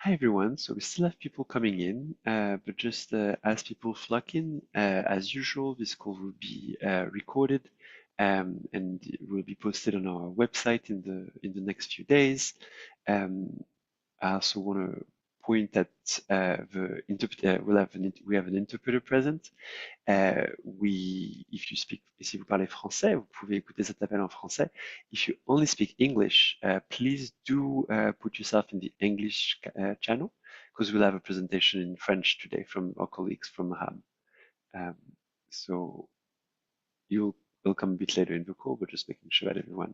Hi everyone. So we still have people coming in, but just as people flock in, as usual, this call will be recorded and it will be posted on our website in the next few days. I also want to point that we have an interpreter present. Si vous parlez français, vous pouvez écouter cet appel en français. If you only speak English, please do put yourself in the English channel because we'll have a presentation in French today from our colleagues from HAM. So will come a bit later in the call, but just making sure that everyone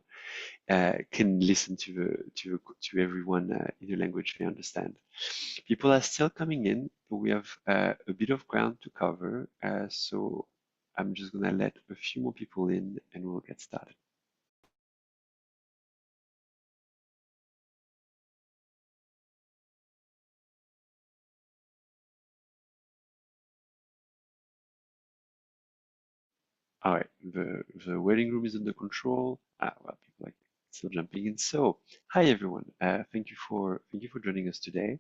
can listen to everyone in a language they understand. People are still coming in, but we have a bit of ground to cover. So I'm just gonna let a few more people in and we'll get started. All right, the waiting room is under control. Well, people are still jumping in. So, hi everyone. Thank you for joining us today.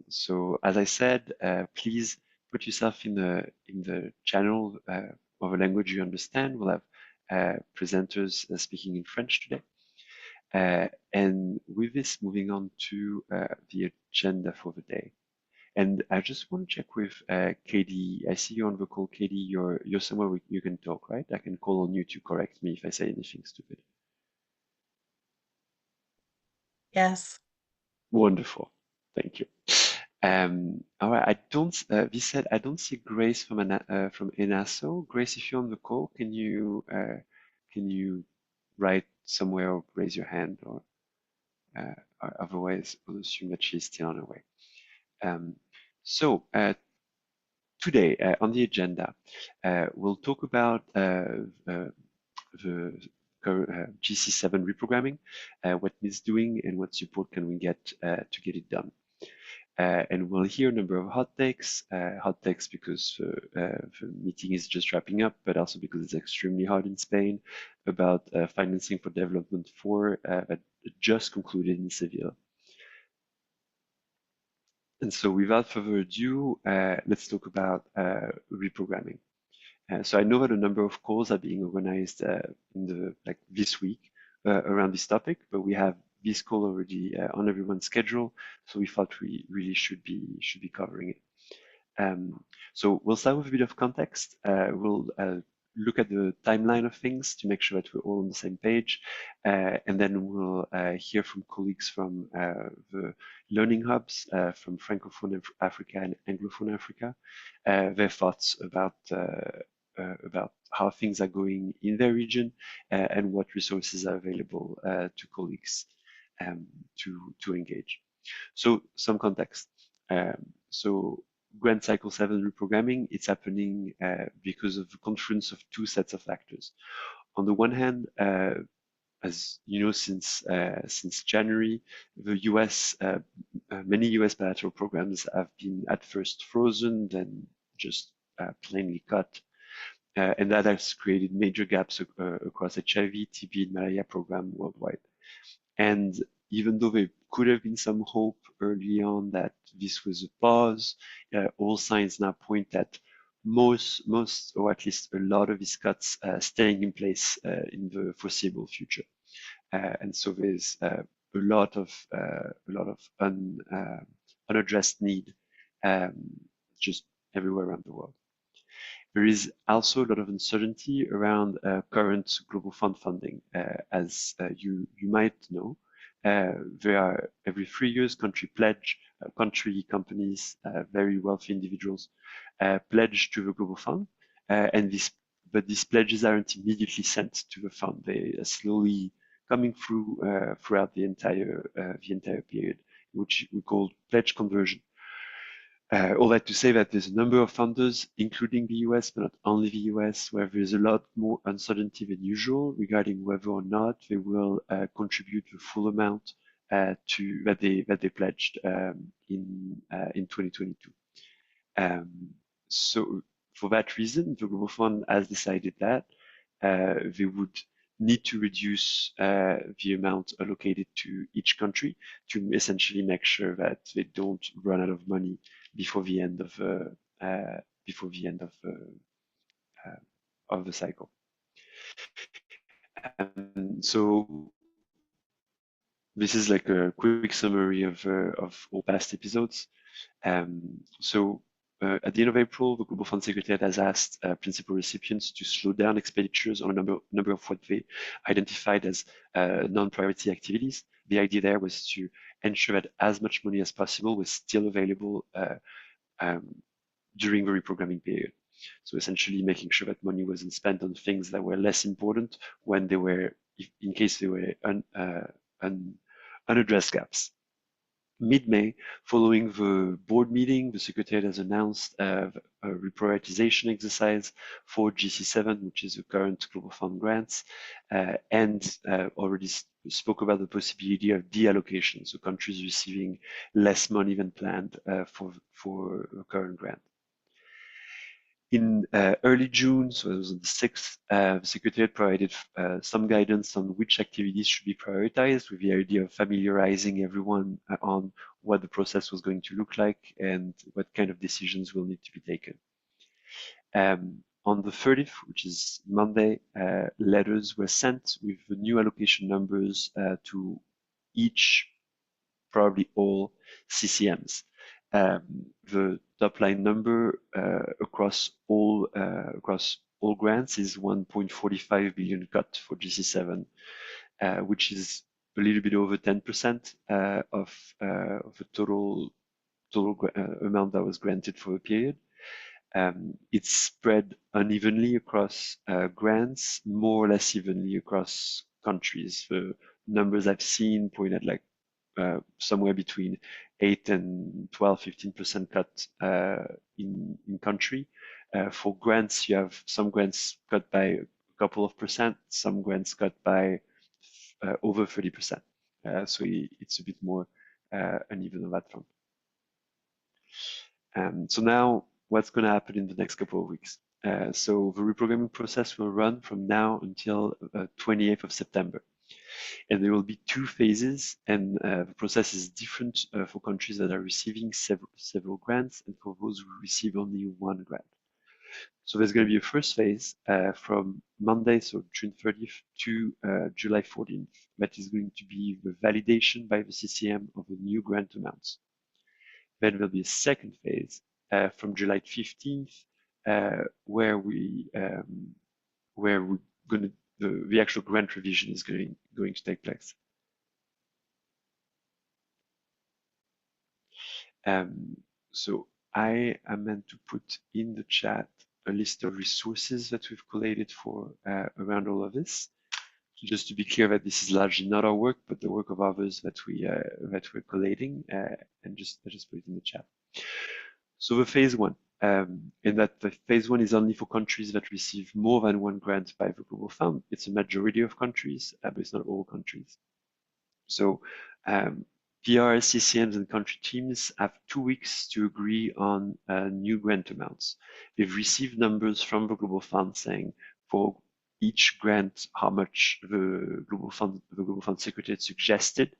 So, as I said, please put yourself in the channel of a language you understand. We'll have presenters speaking in French today. And with this, moving on to the agenda for the day. And I just want to check with Katie. I see you on the call, Katie. You're somewhere you can talk, right? I can call on you to correct me if I say anything stupid. Yes. Wonderful. Thank you. All right. This said, I don't see Grace from ENASO. Grace, if you're on the call, can you write somewhere or raise your hand or otherwise we'll assume that she's still on her way. So today on the agenda, we'll talk about the GC7 reprogramming, what needs doing, and what support can we get to get it done. And we'll hear a number of hot takes because the meeting is just wrapping up, but also because it's extremely hard in Spain about financing for development that just concluded in Sevilla. And so without further ado, let's talk about reprogramming. So I know that a number of calls are being organized this week around this topic, but we have this call already on everyone's schedule, so we thought we really should be covering it. So we'll start with a bit of context. We'll look at the timeline of things to make sure that we're all on the same page, and then we'll hear from colleagues from the learning hubs from Francophone Africa and Anglophone Africa, their thoughts about how things are going in their region and what resources are available to colleagues to engage. So some context. So Grand Cycle 7 reprogramming, it's happening because of the confluence of two sets of factors. On the one hand, as you know, since January, the US, many US bilateral programs have been at first frozen, then just plainly cut. And that has created major gaps across HIV, TB, and malaria program worldwide. And even though there could have been some hope early on that this was a pause, all signs now point that most, or at least a lot of these cuts staying in place in the foreseeable future. And so there's a lot of unaddressed need just everywhere around the world. There is also a lot of uncertainty around current global fund funding. As you might know, there are every 3 years country companies, very wealthy individuals pledge to the global fund, but these pledges aren't immediately sent to the fund. They are slowly coming throughout the entire period, which we call pledge conversion. All that to say that there's a number of funders, including the US, but not only the US, where there's a lot more uncertainty than usual regarding whether or not they will contribute the full amount that they pledged in 2022. So for that reason, the Global Fund has decided that they would need to reduce the amount allocated to each country to essentially make sure that they don't run out of money before the end of the cycle. So this is like a quick summary of all past episodes. At the end of April, the Global Fund Secretariat has asked principal recipients to slow down expenditures on a number of what they identified as non-priority activities. The idea there was to ensure that as much money as possible was still available during the reprogramming period. So essentially making sure that money wasn't spent on things that were less important when they were, in case they were unaddressed gaps. Mid-May, following the board meeting, the Secretariat has announced a reprioritization exercise for GC7, which is the current Global Fund grants, and already spoke about the possibility of deallocation, so countries receiving less money than planned for the current grant. In early June, so it was on the 6th, the Secretariat provided some guidance on which activities should be prioritized, with the idea of familiarizing everyone on what the process was going to look like and what kind of decisions will need to be taken. On the 30th, which is Monday, letters were sent with the new allocation numbers to each, probably all, CCMs. The top line number across all grants is 1.45 billion cut for GC7, which is a little bit over 10% of the total amount that was granted for the period. It's spread unevenly across grants, more or less evenly across countries. The numbers I've seen point at like somewhere between 8 and 12, 15% cut in country. For grants, you have some grants cut by a couple of percent, some grants cut by over 30%. So it's a bit more uneven on that front. So now what's going to happen in the next couple of weeks? So the reprogramming process will run from now until 28th of September. And there will be two phases, and the process is different for countries that are receiving several grants and for those who receive only one grant. So there's going to be a first phase from Monday, so June 30th to July 14th. That is going to be the validation by the CCM of the new grant amounts. Then there'll be a second phase from July 15th, where we're going to the actual grant revision is going to take place. So I am meant to put in the chat a list of resources that we've collated for around all of this. Just to be clear that this is largely not our work, but the work of others that we're collating, and I just put it in the chat. So the phase one, in that the phase one is only for countries that receive more than one grant by the Global Fund. It's a majority of countries, but it's not all countries. So PRs, CCMs, and country teams have 2 weeks to agree on new grant amounts. They've received numbers from the Global Fund saying for each grant how much the Global Fund Secretariat suggested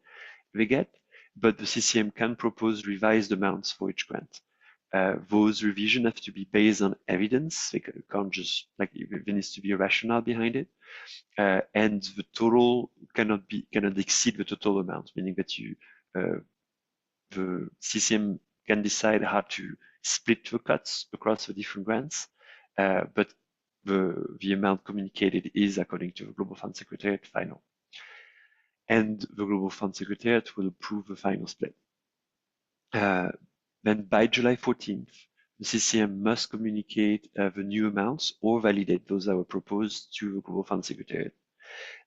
they get, but the CCM can propose revised amounts for each grant. Those revisions have to be based on evidence. They can't just, like, there needs to be a rationale behind it. And the total cannot exceed the total amount, meaning that the CCM can decide how to split the cuts across the different grants, but the amount communicated is, according to the Global Fund Secretariat, final. And the Global Fund Secretariat will approve the final split. Then by July 14th, the CCM must communicate the new amounts or validate those that were proposed to the Global Fund Secretariat.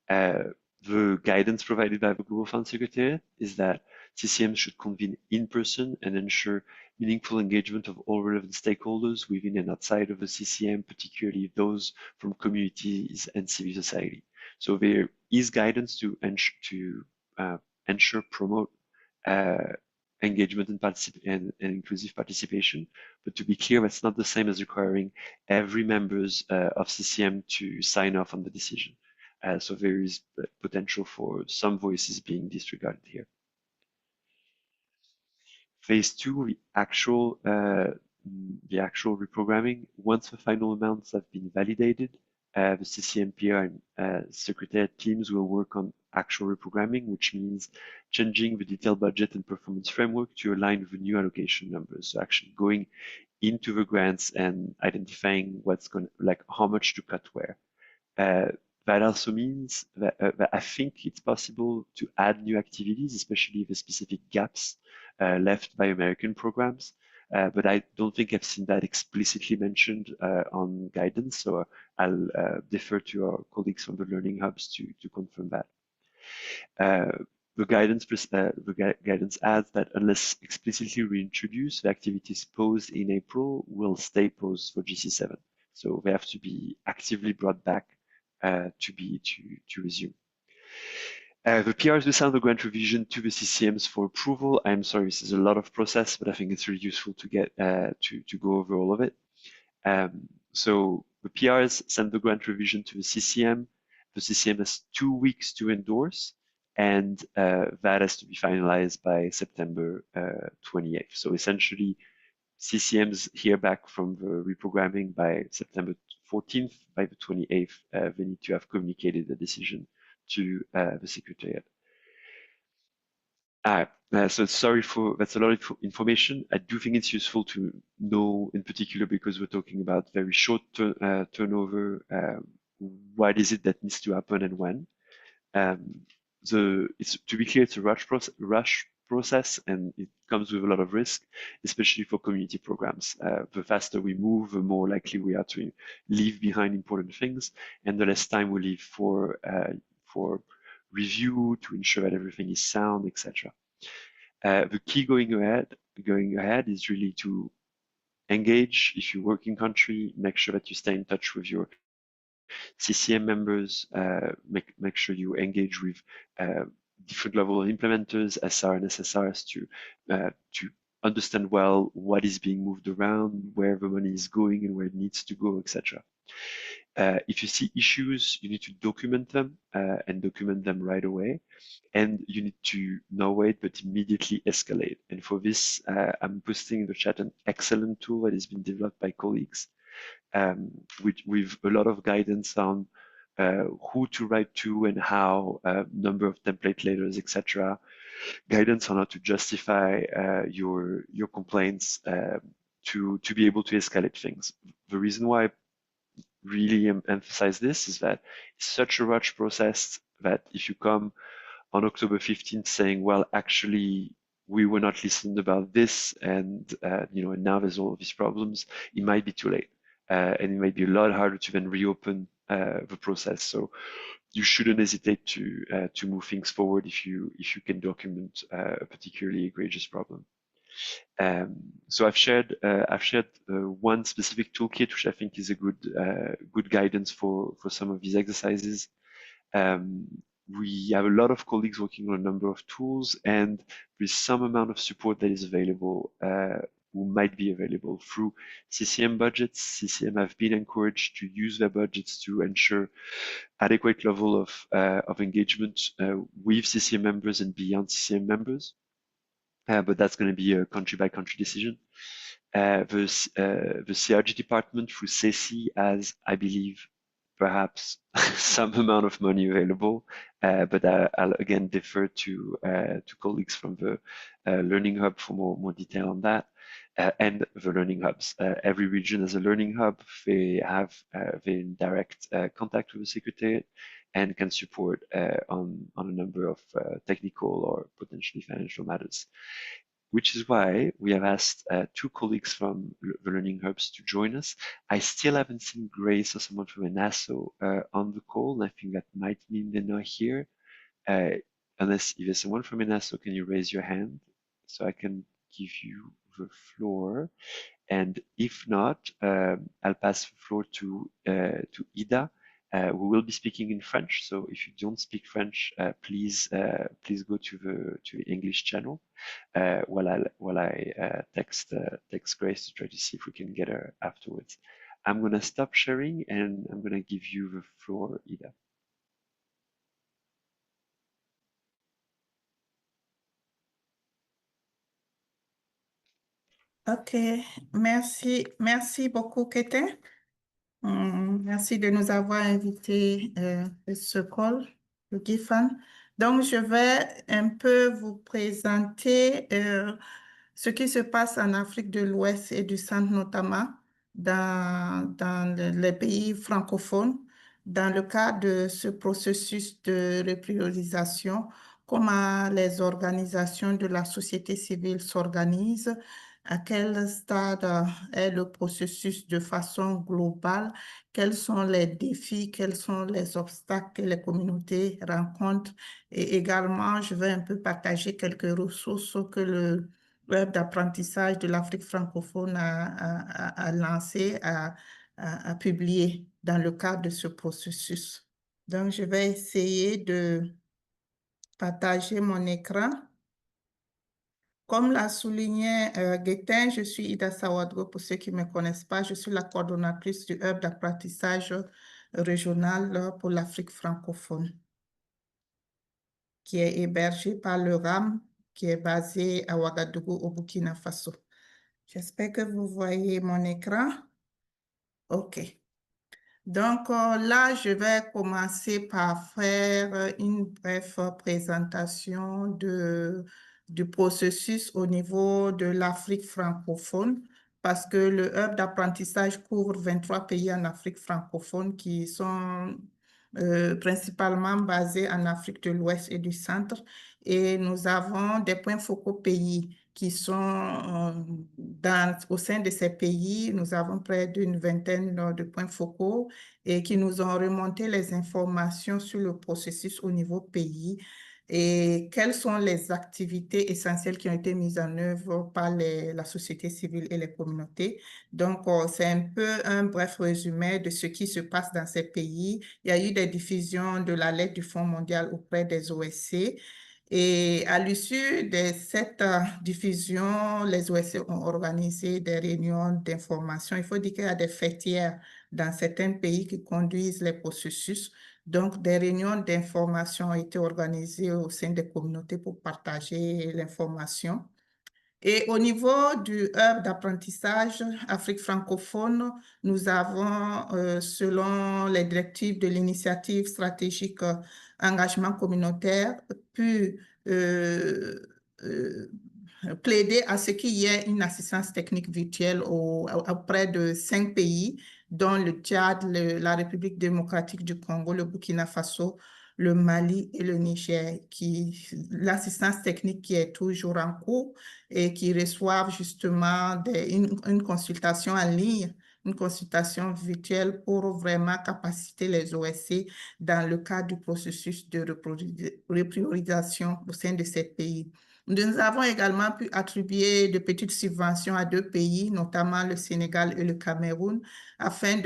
The guidance provided by the Global Fund Secretariat is that CCM should convene in person and ensure meaningful engagement of all relevant stakeholders within and outside of the CCM, particularly those from communities and civil society. So there is guidance to promote engagement and inclusive participation, but to be clear, that's not the same as requiring every members of CCM to sign off on the decision. So there is potential for some voices being disregarded here. Phase two, the actual reprogramming. Once the final amounts have been validated, the CCMPR and Secretariat teams will work on actual reprogramming, which means changing the detailed budget and performance framework to align with the new allocation numbers. So actually going into the grants and identifying like how much to cut where. That also means that I think it's possible to add new activities, especially the specific gaps left by American programs. But I don't think I've seen that explicitly mentioned on guidance, so I'll defer to our colleagues from the learning hubs to confirm that. The guidance adds that unless explicitly reintroduced, the activities paused in April will stay paused for GC7. So they have to be actively brought back to resume. The PRs will send the grant revision to the CCMs for approval. I'm sorry, this is a lot of process, but I think it's really useful to get to go over all of it. So the PRs send the grant revision to the CCM. The CCM has 2 weeks to endorse, and that has to be finalized by September 28th. So essentially, CCMs hear back from the reprogramming by September 14th. By the 28th, they need to have communicated the decision to the Secretariat. So sorry for that's a lot of information. I do think it's useful to know in particular because we're talking about very short turnover. What is it that needs to happen and when? To be clear, it's a rush process and it comes with a lot of risk, especially for community programs. The faster we move, the more likely we are to leave behind important things, and the less time we leave for review to ensure that everything is sound, etc. The key going ahead is really to engage. If you work in country, make sure that you stay in touch with your CCM members, make sure you engage with different level of implementers, SR and SSRs to understand well what is being moved around, where the money is going and where it needs to go, etc. If you see issues, you need to document them and document them right away. And you need to not wait, but immediately escalate. And for this, I'm posting in the chat an excellent tool that has been developed by colleagues with a lot of guidance on who to write to and how, number of template letters, etc. Guidance on how to justify your complaints to be able to escalate things. The reason why I really emphasize this is that it's such a rush process that if you come on October 15th saying, well, actually, we were not listened about this, and and now there's all of these problems, it might be too late. And it might be a lot harder to then reopen the process. So you shouldn't hesitate to move things forward if you can document a particularly egregious problem. So I've shared one specific toolkit, which I think is a good guidance for some of these exercises. We have a lot of colleagues working on a number of tools, and there's some amount of support that is available, who might be available through CCM budgets. CCM have been encouraged to use their budgets to ensure adequate level of engagement with CCM members and beyond CCM members. But that's going to be a country by country decision. The CRG department through CECI has, I believe, perhaps some amount of money available, but I'll again defer to colleagues from the Learning Hub for more detail on that, and the Learning Hubs. Every region has a Learning Hub. They have the direct contact with the Secretariat and can support on a number of technical or potentially financial matters. Which is why we have asked 2 colleagues from the Learning Hubs to join us. I still haven't seen Grace or someone from ENASO on the call, and I think that might mean they're not here. Unless if there's someone from ENASO, can you raise your hand so I can give you the floor? And if not, I'll pass the floor to Ida, who will be speaking in French. So if you don't speak French, please go to the English channel while I text Grace to try to see if we can get her afterwards. I'm gonna stop sharing and I'm gonna give you the floor, Ida. Ok, merci beaucoup, Kétin. Merci de nous avoir invités à ce call, le GFAN. Donc, je vais un peu vous présenter ce qui se passe en Afrique de l'Ouest et du Centre notamment, dans les pays francophones, dans le cadre de ce processus de repriorisation, comment les organisations de la société civile s'organisent, à quel stade est le processus de façon globale, quels sont les défis, quels sont les obstacles que les communautés rencontrent. Et également, je vais un peu partager quelques ressources que le web d'apprentissage de l'Afrique francophone a lancé, a publié dans le cadre de ce processus. Donc, je vais essayer de partager mon écran. Comme l'a souligné Guetin, je suis Ida Sawadro. Pour ceux qui ne me connaissent pas, je suis la coordonnatrice du hub d'apprentissage régional pour l'Afrique francophone, qui est hébergé par le RAM, qui est basé à Ouagadougou, au Burkina Faso. J'espère que vous voyez mon écran. OK. Donc là, je vais commencer par faire une brève présentation du processus au niveau de l'Afrique francophone, parce que le hub d'apprentissage couvre 23 pays en Afrique francophone qui sont principalement basés en Afrique de l'Ouest et du Centre. Et nous avons des points focaux pays qui sont au sein de ces pays. Nous avons près d'une vingtaine de points focaux et qui nous ont remonté les informations sur le processus au niveau pays et quelles sont les activités essentielles qui ont été mises en œuvre par la société civile et les communautés. Donc, c'est un peu un bref résumé de ce qui se passe dans ces pays. Il y a eu des diffusions de la lettre du Fonds mondial auprès des OSC. Et à l'issue de cette diffusion, les OSC ont organisé des réunions d'information. Il faut dire qu'il y a des fêtières dans certains pays qui conduisent les processus. Donc, des réunions d'information ont été organisées au sein des communautés pour partager l'information. Et au niveau du hub d'apprentissage Afrique francophone, nous avons, selon les directives de l'initiative stratégique engagement communautaire, pu euh, plaider à ce qu'il y ait une assistance technique virtuelle auprès de 5 pays, dont le Tchad, la République démocratique du Congo, le Burkina Faso, le Mali et le Niger, l'assistance technique qui est toujours en cours et qui reçoivent justement une consultation en ligne, une consultation virtuelle pour vraiment capaciter les OSC dans le cadre du processus de repriorisation au sein de ces pays. Nous avons également pu attribuer de petites subventions à 2 pays, notamment le Sénégal et le Cameroun, afin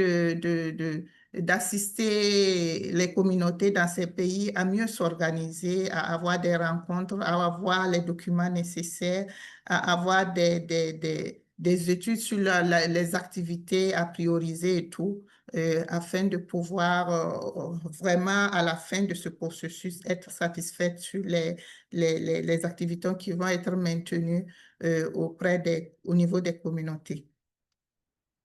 d'assister les communautés dans ces pays à mieux s'organiser, à avoir des rencontres, à avoir les documents nécessaires, à avoir des études sur les activités à prioriser et tout, afin de pouvoir vraiment, à la fin de ce processus, être satisfaite sur les activités qui vont être maintenues au niveau des communautés.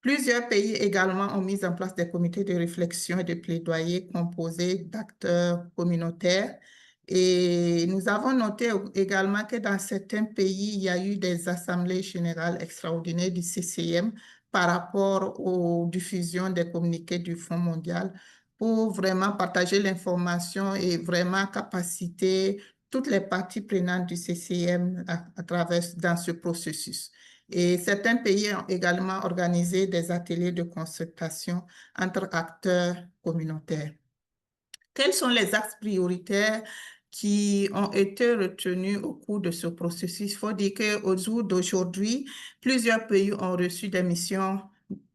Plusieurs pays également ont mis en place des comités de réflexion et de plaidoyer composés d'acteurs communautaires. Et nous avons noté également que dans certains pays, il y a eu des assemblées générales extraordinaires du CCM par rapport aux diffusions des communiqués du Fonds mondial pour vraiment partager l'information et vraiment capaciter toutes les parties prenantes du CCM à travers dans ce processus. Et certains pays ont également organisé des ateliers de concertation entre acteurs communautaires. Quels sont les axes prioritaires qui ont été retenus au cours de ce processus? Il faut dire qu'au jour d'aujourd'hui, plusieurs pays ont reçu des missions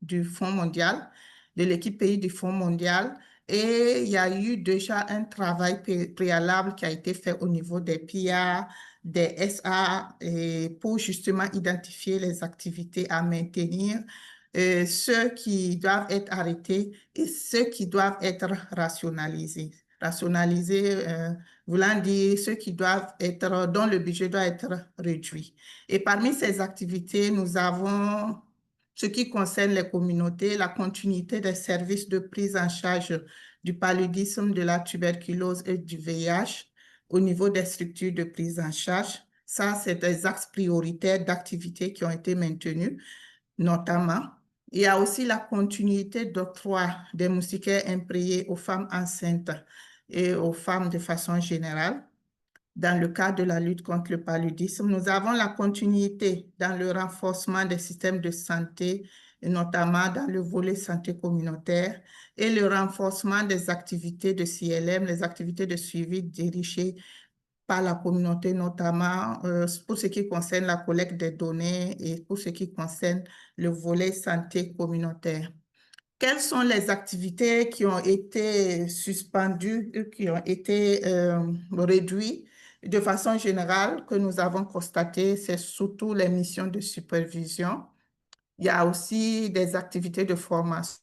du Fonds mondial, de l'équipe pays du Fonds mondial, et il y a eu déjà un travail préalable qui a été fait au niveau des PIA, des SA, et pour justement identifier les activités à maintenir, ceux qui doivent être arrêtés et ceux qui doivent être rationalisés. rationalisé, voulant dire ceux qui doivent être, dont le budget doit être réduit. Et parmi ces activités, nous avons ce qui concerne les communautés, la continuité des services de prise en charge du paludisme, de la tuberculose et du VIH au niveau des structures de prise en charge. Ça, c'est des axes prioritaires d'activités qui ont été maintenus, notamment. Il y a aussi la continuité d'octroi des moustiquaires imprégnés aux femmes enceintes et aux femmes de façon générale. Dans le cadre de la lutte contre le paludisme, nous avons la continuité dans le renforcement des systèmes de santé, et notamment dans le volet santé communautaire, et le renforcement des activités de CLM, les activités de suivi dirigées par la communauté, notamment pour ce qui concerne la collecte des données et pour ce qui concerne le volet santé communautaire. Quelles sont les activités qui ont été suspendues, qui ont été réduites de façon générale que nous avons constaté? C'est surtout les missions de supervision. Il y a aussi des activités de formation.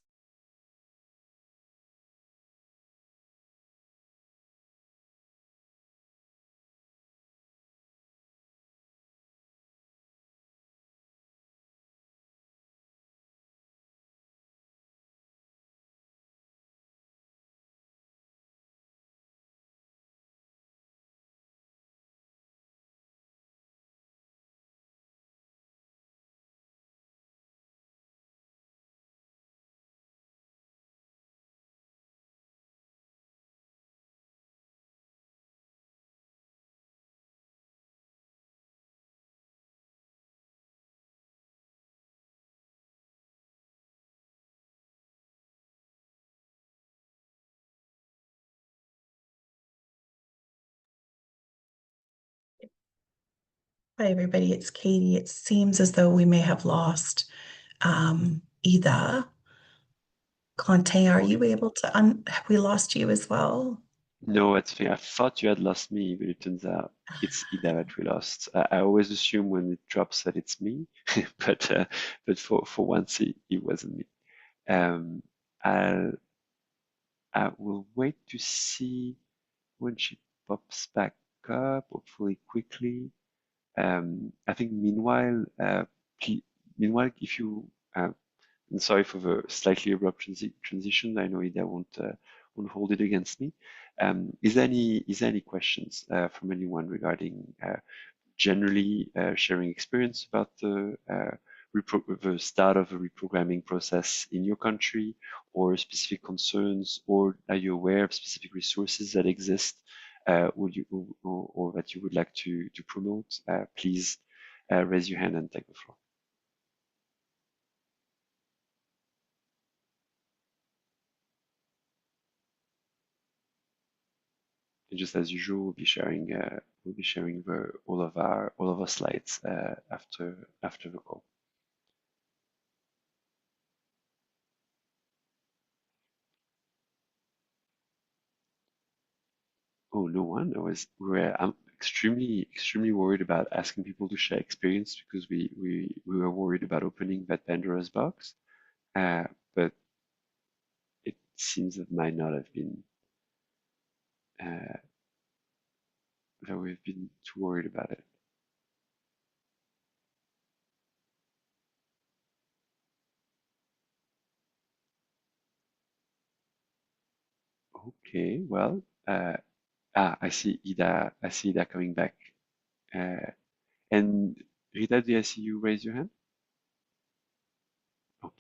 Hi, everybody. It's Katie. It seems as though we may have lost Ida. Conte, are you able to have we lost you as well? No, it's fine. I thought you had lost me, but it turns out it's Ida that we lost. I always assume when it drops that it's me, but for once it wasn't me. I will wait to see when she pops back up, hopefully quickly. I think meanwhile, if you, and sorry for the slightly abrupt transition. I know Ida won't hold it against me. Is there any questions from anyone regarding generally sharing experience about the start of a reprogramming process in your country, or specific concerns, or are you aware of specific resources that exist or that you would like to promote? Please raise your hand and take the floor. And just as usual, we'll be sharing all of our slides after the call. Oh, no one. I'm extremely worried about asking people to share experience because we were worried about opening that Pandora's box, but it seems that might not have been that we've been too worried about it. Okay, well, I see Ida. I see Ida coming back. And Rita, do I see you raise your hand? Oh,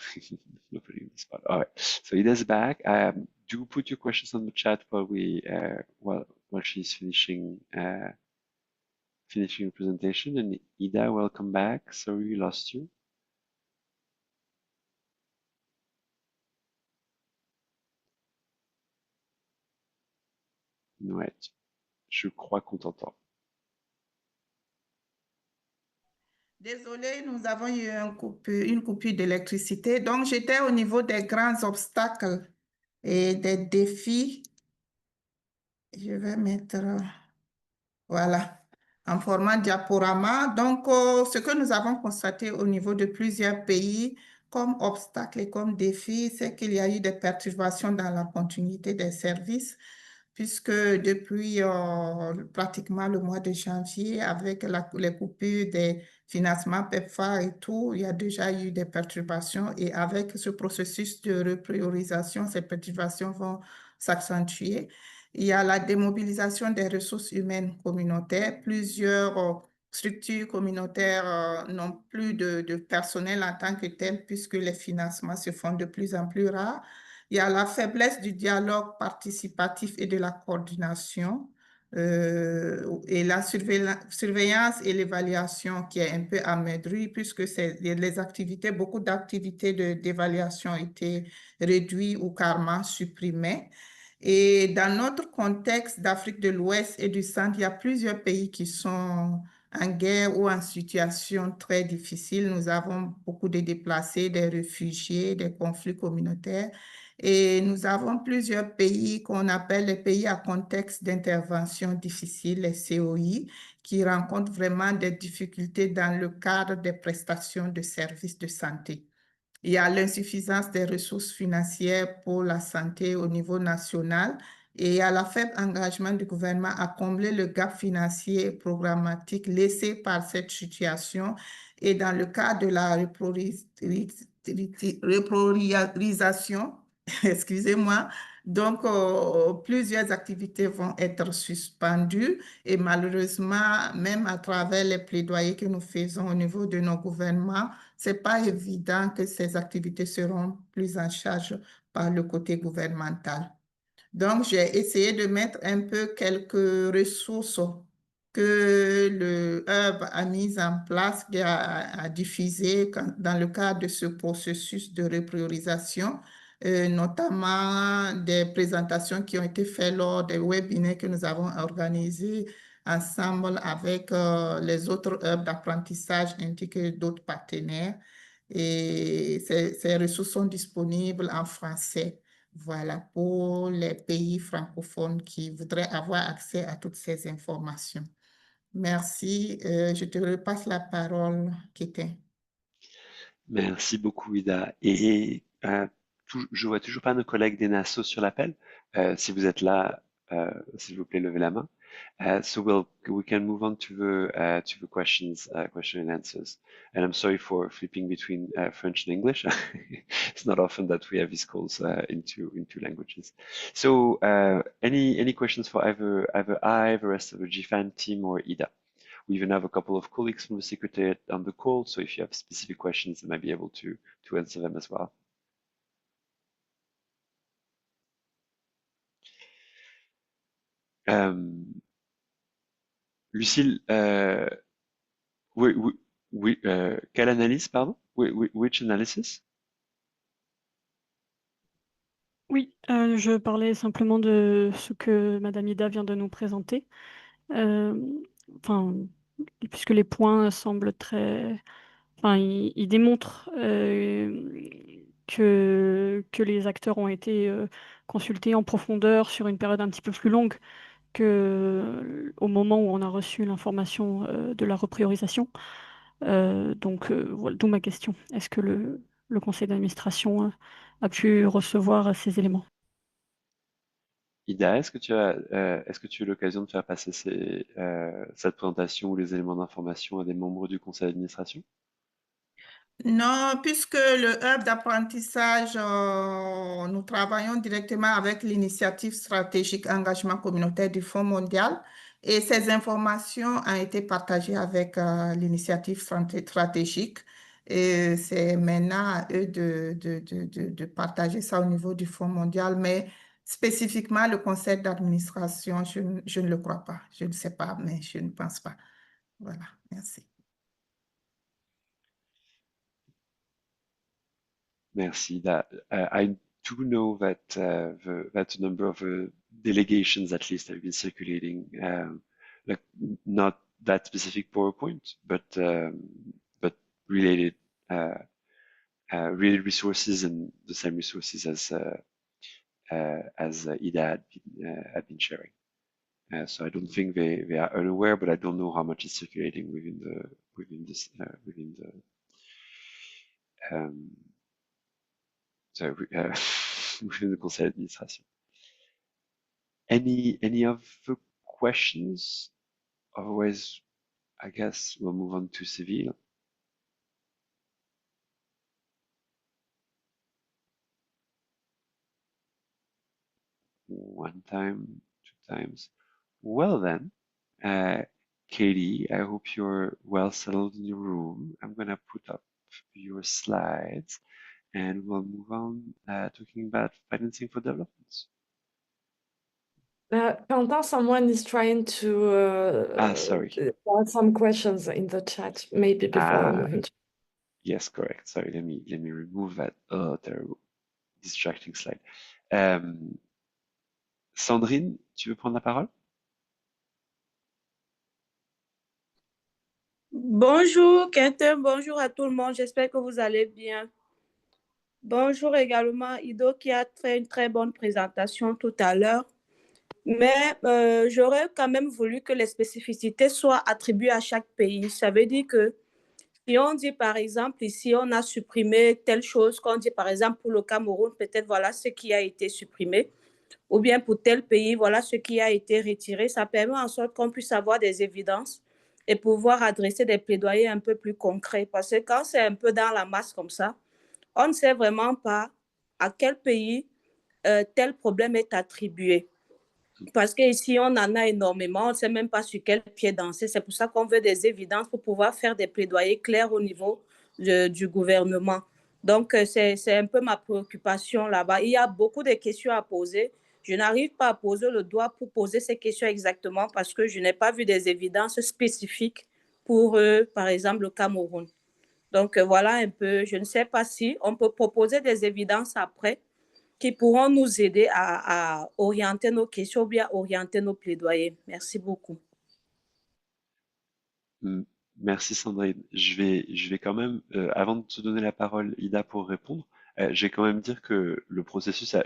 you're putting in the spot. All right. So Ida's back. Do put your questions on the chat while while she's finishing the presentation. And Ida, welcome back. Sorry we lost you. Ouais, je crois qu'on t'entend. Désolée, nous avons eu une coupure d'électricité. Donc, j'étais au niveau des grands obstacles et des défis. Je vais mettre, voilà, en format diaporama. Donc, ce que nous avons constaté au niveau de plusieurs pays comme obstacle et comme défi, c'est qu'il y a eu des perturbations dans la continuité des services, puisque depuis pratiquement le mois de janvier, avec les coupures des financements PEPFAR et tout, il y a déjà eu des perturbations et avec ce processus de repriorisation, ces perturbations vont s'accentuer. Il y a la démobilisation des ressources humaines communautaires. Plusieurs structures communautaires n'ont plus de personnel en tant que tel puisque les financements se font de plus en plus rares. Il y a la faiblesse du dialogue participatif et de la coordination et la surveillance et l'évaluation qui est un peu amédrie puisque les activités, beaucoup d'activités d'évaluation ont été réduites ou carrément supprimées. Et dans notre contexte d'Afrique de l'Ouest et du Centre, il y a plusieurs pays qui sont en guerre ou en situation très difficile. Nous avons beaucoup de déplacés, des réfugiés, des conflits communautaires. Et nous avons plusieurs pays qu'on appelle les pays à contexte d'intervention difficile, les COI, qui rencontrent vraiment des difficultés dans le cadre des prestations de services de santé. Il y a l'insuffisance des ressources financières pour la santé au niveau national et il y a la faible engagement du gouvernement à combler le gap financier et programmatique laissé par cette situation. Et dans le cas de la repriorisation, excusez-moi, donc plusieurs activités vont être suspendues et malheureusement, même à travers les plaidoyers que nous faisons au niveau de nos gouvernements, c'est pas évident que ces activités seront prises en charge par le côté gouvernemental. Donc, j'ai essayé de mettre un peu quelques ressources que le hub a mises en place, a diffusé dans le cadre de ce processus de repriorisation, notamment des présentations qui ont été faites lors des webinaires que nous avons organisés ensemble avec les autres hubs d'apprentissage ainsi que d'autres partenaires. Et ces ressources sont disponibles en français. Voilà, pour les pays francophones qui voudraient avoir accès à toutes ces informations. Merci. Je te repasse la parole, Kétin. Merci beaucoup, Ida. Et je vois toujours pas nos collègues des NASO sur l'appel. Si vous êtes là, s'il vous plaît, levez la main. So we can move on to the questions, question and answers. And I'm sorry for flipping between French and English. It's not often that we have these calls into languages. So any questions for either I, the rest of the GFAN team, or Ida? We even have a couple of colleagues from the Secretariat on the call, so if you have specific questions, they might be able to answer them as well. Lucille, quelle analyse, pardon? Which analysis? Oui, je parlais simplement de ce que Madame Ida vient de nous présenter. Enfin, puisque les points semblent très... Enfin, ils démontrent que les acteurs ont été consultés en profondeur sur une période un petit peu plus longue que au moment où on a reçu l'information de la repriorisation. Donc, voilà, d'où ma question. Est-ce que le conseil d'administration a pu recevoir ces éléments? Ida, est-ce que tu as eu l'occasion de faire passer cette présentation ou les éléments d'information à des membres du conseil d'administration? Non, puisque le hub d'apprentissage, nous travaillons directement avec l'initiative stratégique engagement communautaire du Fonds mondial et ces informations ont été partagées avec l'initiative stratégique et c'est maintenant à eux de partager ça au niveau du Fonds mondial, mais spécifiquement le conseil d'administration, je ne le crois pas, je ne sais pas, mais je ne pense pas. Voilà, merci. Merci. I do know that that a number of delegations, at least, have been circulating, like not that specific PowerPoint, but related related resources and the same resources as Ida had been sharing. So I don't think they are unaware, but I don't know how much is circulating within the within the conseil d'administration. Any other questions? Otherwise, I guess we'll move on to Seville. One time, two times. Well then, Katie, I hope you're well settled in your room. I'm gonna put up your slides and we'll move on talking about financing for developments. Quentin, someone is trying to Sorry. add some questions in the chat, maybe before we move into. Yes, correct. Sorry, let me remove that terrible distracting slide. Sandrine, tu veux prendre la parole? Bonjour Quentin, bonjour à tout le monde, j'espère que vous allez bien. Bonjour également Ido qui a fait une très bonne présentation tout à l'heure. Mais j'aurais quand même voulu que les spécificités soient attribuées à chaque pays. Ça veut dire que si on dit par exemple ici, on a supprimé telle chose, qu'on dit par exemple pour le Cameroun, peut-être voilà ce qui a été supprimé, ou bien pour tel pays, voilà ce qui a été retiré. Ça permet en sorte qu'on puisse avoir des évidences et pouvoir adresser des plaidoyers un peu plus concrets. Parce que quand c'est un peu dans la masse comme ça, on ne sait vraiment pas à quel pays tel problème est attribué. Parce qu'ici, on en a énormément, on ne sait même pas sur quel pied danser. C'est pour ça qu'on veut des évidences pour pouvoir faire des plaidoyers clairs au niveau du gouvernement. Donc, c'est un peu ma préoccupation là-bas. Il y a beaucoup de questions à poser. Je n'arrive pas à poser le doigt pour poser ces questions exactement parce que je n'ai pas vu des évidences spécifiques pour, par exemple, le Cameroun. Donc, voilà un peu, je ne sais pas si on peut proposer des évidences après qui pourront nous aider à orienter nos questions ou bien orienter nos plaidoyers. Merci beaucoup. Merci Sandrine. Je vais quand même, avant de te donner la parole, Ida, pour répondre, je vais quand même dire que le processus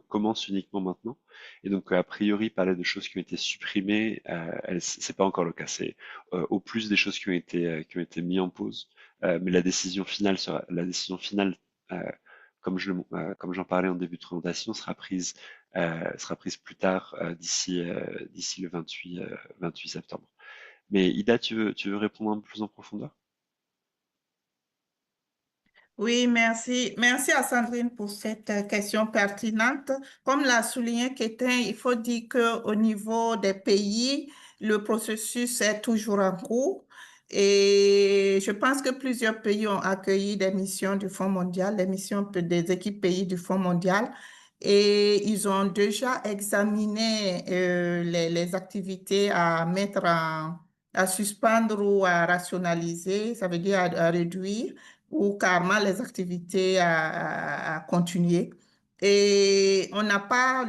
commence uniquement maintenant. Et donc, a priori, parler de choses qui ont été supprimées, c'est pas encore le cas. C'est au plus des choses qui ont été mises en pause. Mais la décision finale comme j'en parlais en début de présentation, sera prise plus tard, d'ici le 28 septembre. Mais Ida, tu veux répondre un peu plus en profondeur? Oui, merci. Merci à Sandrine pour cette question pertinente. Comme l'a souligné Kétin, il faut dire qu'au niveau des pays, le processus est toujours en cours. Et je pense que plusieurs pays ont accueilli des missions du Fonds mondial, des missions des équipes pays du Fonds mondial. Et ils ont déjà examiné les activités à à suspendre ou à rationaliser, ça veut dire à réduire ou carrément les activités à continuer. Et on n'a pas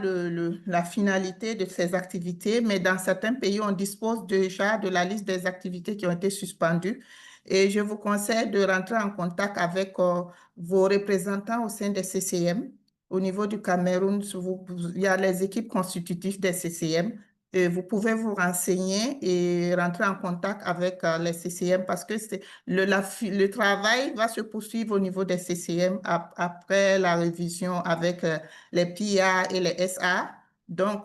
la finalité de ces activités, mais dans certains pays, on dispose déjà de la liste des activités qui ont été suspendues. Et je vous conseille de rentrer en contact avec vos représentants au sein des CCM. Au niveau du Cameroun, il y a les équipes constitutives des CCM. Et vous pouvez vous renseigner et rentrer en contact avec les CCM parce que le travail va se poursuivre au niveau des CCM après la révision avec les PIA et les SA. Donc,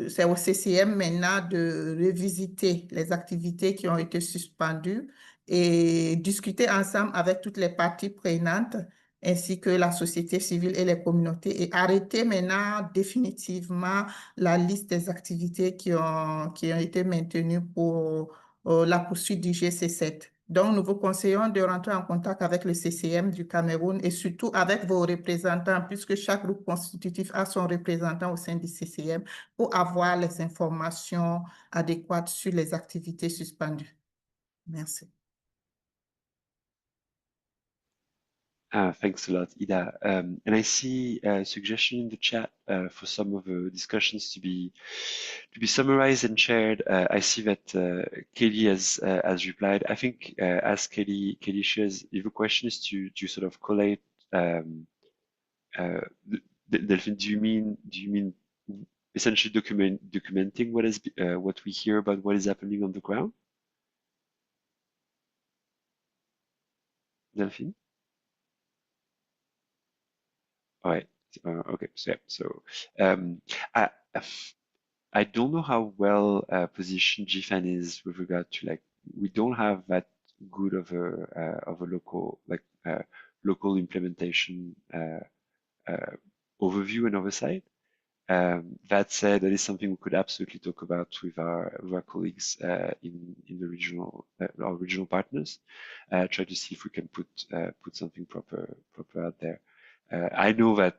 c'est au CCM maintenant de revisiter les activités qui ont été suspendues et discuter ensemble avec toutes les parties prenantes ainsi que la société civile et les communautés et arrêter maintenant définitivement la liste des activités qui ont été maintenues pour la poursuite du GC7. Donc, nous vous conseillons de rentrer en contact avec le CCM du Cameroun et surtout avec vos représentants, puisque chaque groupe constitutif a son représentant au sein du CCM pour avoir les informations adéquates sur les activités suspendues. Merci. Thanks a lot, Ida. And I see a suggestion in the chat for some of the discussions to be summarized and shared. I see that Kelly has replied. I think as Kelly shares, if the question is to sort of collate, Delphine, do you mean essentially documenting what we hear about what is happening on the ground? Delphine? Ouais. Okay. So, yeah. So, I don't know how well positioned GFAN is with regard to like, we don't have that good of a local local implementation overview and oversight. That said, that is something we could absolutely talk about with our colleagues in the regional our regional partners. Try to see if we can put something proper out there. I know that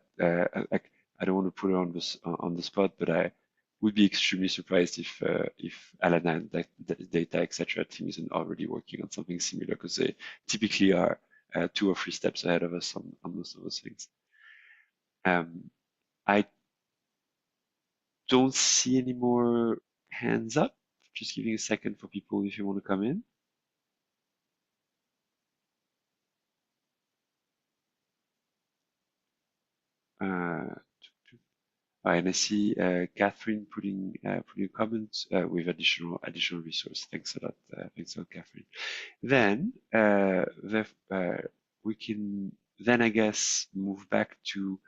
like I don't want to put it on the spot, but I would be extremely surprised if Alanan, like the data etc. team isn't already working on something similar, because they typically are 2 or 3 steps ahead of us on most of those things. I don't see any more hands up. Just giving a second for people if you want to come in. And I see Catherine putting a comment with additional resource. Thanks a lot, Catherine. Then we can then I guess move back to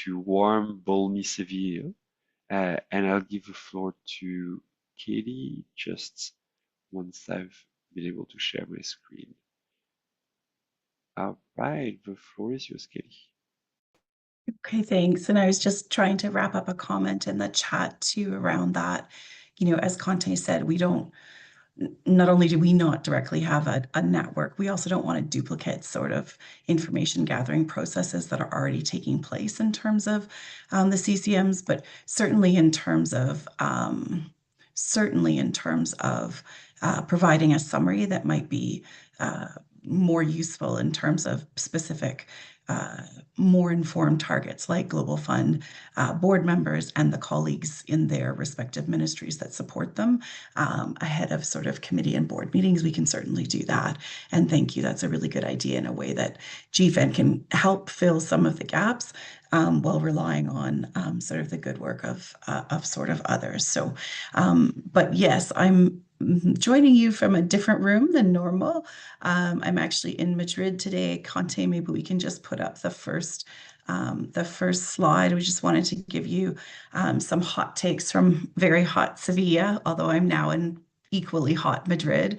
warm, balmy Seville. And I'll give the floor to Katie just once I've been able to share my screen. All right, the floor is yours, Katie. Okay, thanks. And I was just trying to wrap up a comment in the chat too around that. You know, as Conte said, we don't, not only do we not directly have a network, we also don't want to duplicate sort of information gathering processes that are already taking place in terms of the CCMs, but certainly in terms of providing a summary that might be more useful in terms of specific more informed targets like Global Fund board members and the colleagues in their respective ministries that support them ahead of sort of committee and board meetings. We can certainly do that. And thank you. That's a really good idea in a way that GFAN can help fill some of the gaps while relying on sort of the good work of sort of others. So, but yes, I'm joining you from a different room than normal. I'm actually in Madrid today. Conte, maybe we can just put up the first slide. We just wanted to give you some hot takes from very hot Sevilla, although I'm now in equally hot Madrid.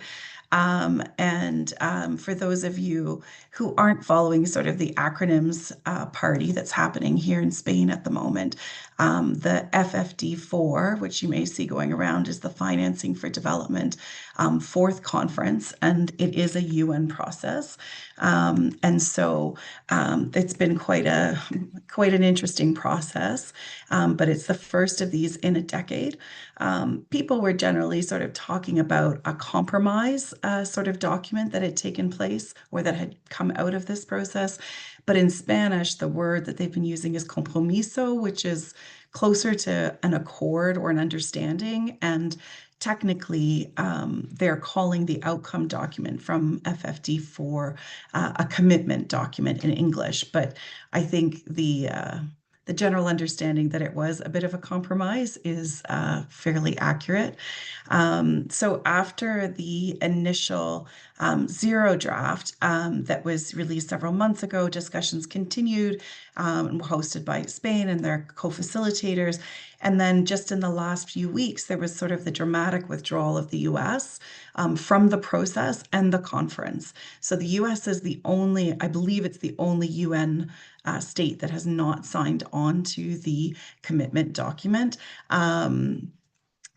For those of you who aren't following sort of the acronyms party that's happening here in Spain at the moment, the FFD4, which you may see going around, is the Financing for Development 4th conference, and it is a UN process. So it's been quite an interesting process, but it's the first of these in a decade. People were generally sort of talking about a compromise sort of document that had taken place or that had come out of this process. But in Spanish, the word that they've been using is compromiso, which is closer to an accord or an understanding. And technically, they're calling the outcome document from FFD4 a commitment document in English. But I think the general understanding that it was a bit of a compromise is fairly accurate. So after the initial zero draft that was released several months ago, discussions continued and were hosted by Spain and their co-facilitators. And then just in the last few weeks, there was sort of the dramatic withdrawal of the US from the process and the conference. So the US is the only, I believe it's the only UN state that has not signed on to the commitment document.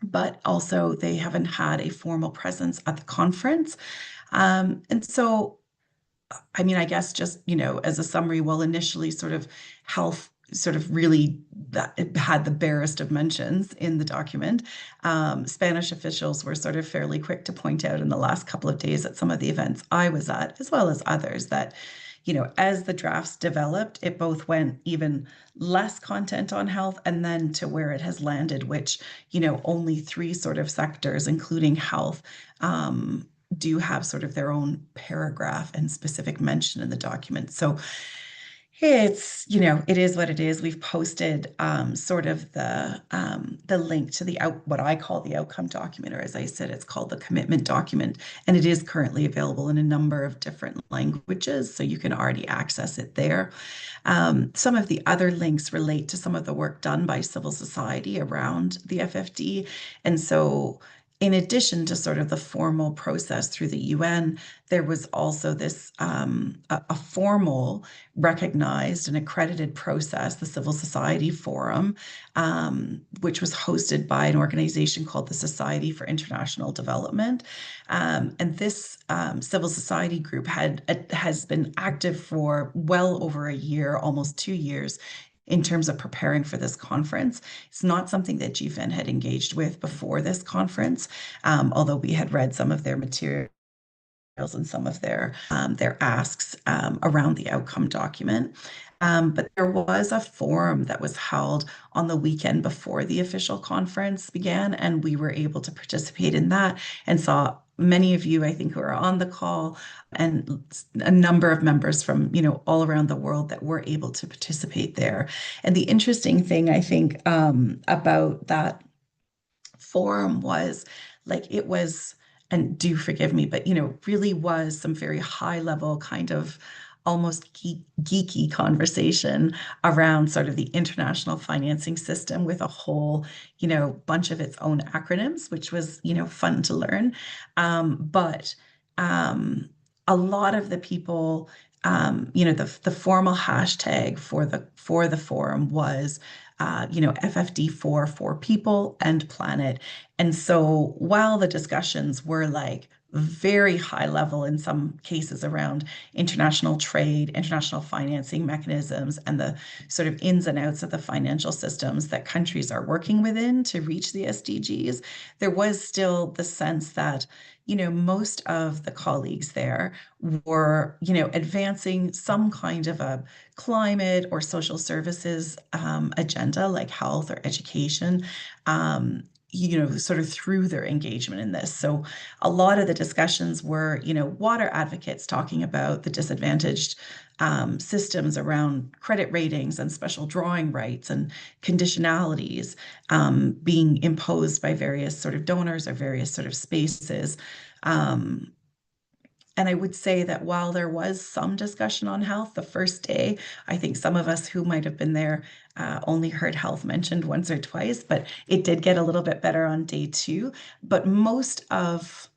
But also they haven't had a formal presence at the conference. And so, I mean, I guess just, you know, as a summary, while initially sort of health sort of really it had the barest of mentions in the document, Spanish officials were sort of fairly quick to point out in the last couple of days at some of the events I was at, as well as others, that, you know, as the drafts developed, it both went even less content on health and then to where it has landed, which, you know, only 3 sort of sectors, including health, do have sort of their own paragraph and specific mention in the document. So It's, it is what it is. We've posted sort of the link to what I call the outcome document, or as I said, it's called the commitment document, and it is currently available in a number of different languages, so you can already access it there. Some of the other links relate to some of the work done by civil society around the FFD, and so in addition to sort of the formal process through the UN, there was also this a formal, recognized and accredited process, the Civil Society Forum, which was hosted by an organization called the Society for International Development. And this civil society group has been active for well over a year, almost 2 years, in terms of preparing for this conference. It's not something that GFAN had engaged with before this conference, although we had read some of their materials and some of their asks around the outcome document. But there was a forum that was held on the weekend before the official conference began, and we were able to participate in that and saw many of you, I think, who are on the call, and a number of members from, all around the world that were able to participate there. And the interesting thing, I think, about that forum was it was, and do forgive me, but really was some very high level kind of almost geeky conversation around sort of the international financing system with a whole, bunch of its own acronyms, which was, fun to learn. But a lot of the people, the formal hashtag for the forum was FFD4 for people and planet. And so while the discussions were very high level in some cases around international trade, international financing mechanisms, and the sort of ins and outs of the financial systems that countries are working within to reach the SDGs, there was still the sense that most of the colleagues there were, advancing some kind of a climate or social services agenda, like health or education, sort of through their engagement in this. So a lot of the discussions were, water advocates talking about the disadvantaged systems around credit ratings and special drawing rights and conditionalities being imposed by various sort of donors or various sort of spaces. And I would say that while there was some discussion on health the first day, I think some of us who might have been there only heard health mentioned once or twice, but it did get a little bit better on day 2. But most of